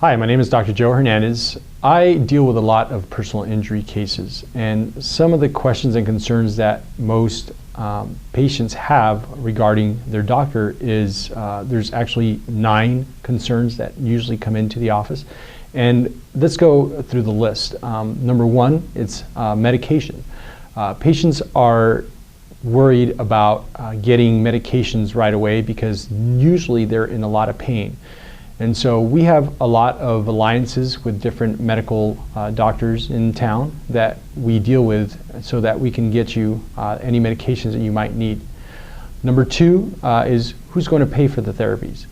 Hi, my name is Dr. Joe Hernandez. I deal with a lot of personal injury cases, and some of the questions and concerns that most patients have regarding their doctor is there's actually 9 concerns that usually come into the office. And let's go through the list. Number 1, it's medication. Patients are worried about getting medications right away because usually they're in a lot of pain. And so we have a lot of alliances with different medical doctors in town that we deal with so that we can get you any medications that you might need. Number 2 is who's going to pay for the therapies.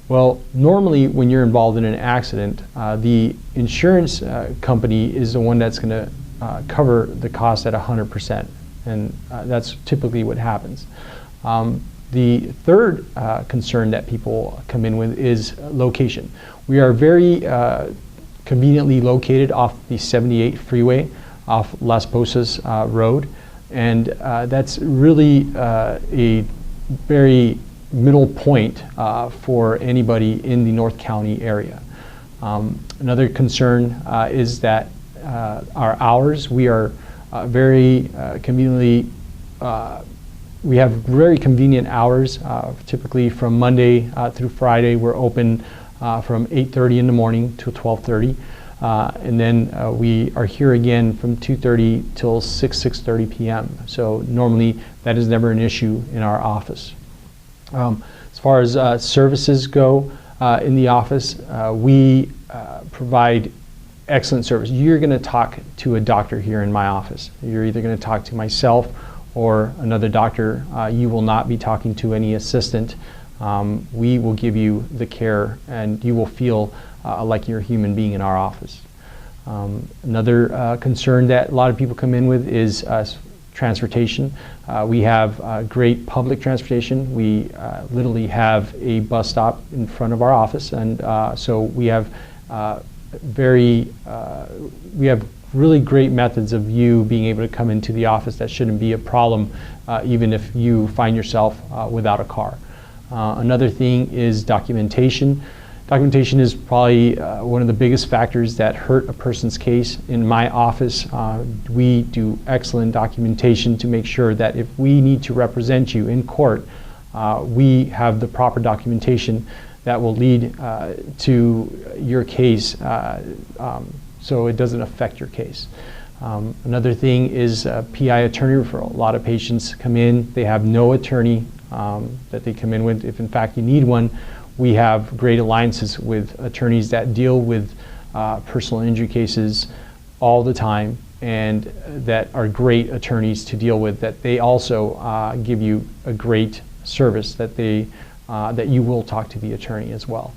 Well, normally when you're involved in an accident, the insurance company is the one that's going to cover the cost at 100%, and that's typically what happens. The third concern that people come in with is location. We are very conveniently located off the 78 freeway off Las Posas Road, and that's really a very middle point for anybody in the North County area. Another concern is that our hours, we are very conveniently we have very convenient hours. Typically from Monday through Friday, we're open from 8:30 in the morning till 12:30. And then we are here again from 2:30 till 6:30 p.m. So normally that is never an issue in our office. As far as services go in the office, we provide excellent service. You're going to talk to a doctor here in my office. You're either going to talk to myself or another doctor. You will not be talking to any assistant. We will give you the care and you will feel like you're a human being in our office. Another concern that a lot of people come in with is transportation. We have great public transportation. We literally have a bus stop in front of our office, and so we have really great methods of you being able to come into the office. That shouldn't be a problem even if you find yourself without a car. Another thing is documentation. Documentation is probably one of the biggest factors that hurt a person's case. In my office, we do excellent documentation to make sure that if we need to represent you in court, we have the proper documentation that will lead to your case so it doesn't affect your case. Another thing is PI attorney referral. A lot of patients come in, they have no attorney that they come in with. If in fact you need one, we have great alliances with attorneys that deal with personal injury cases all the time, and that are great attorneys to deal with, that they also give you a great service that you will talk to the attorney as well.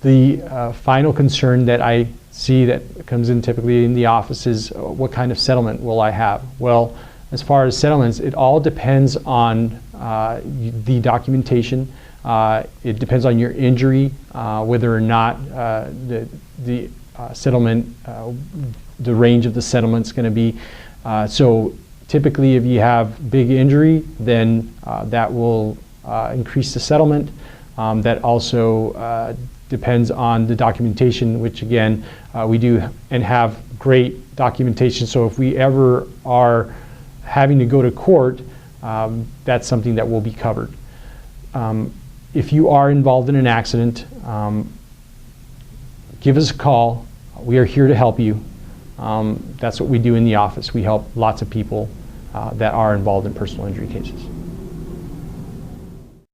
The final concern that I see that comes in typically in the office is what kind of settlement will I have? Well, as far as settlements, it all depends on the documentation. It depends on your injury, whether or not the settlement, the range of the settlement is going to be. So typically if you have big injury, then that will increase the settlement. That also depends on the documentation, which again, we do and have great documentation. So if we ever are having to go to court, that's something that will be covered. If you are involved in an accident, give us a call. We are here to help you. That's what we do in the office. We help lots of people that are involved in personal injury cases.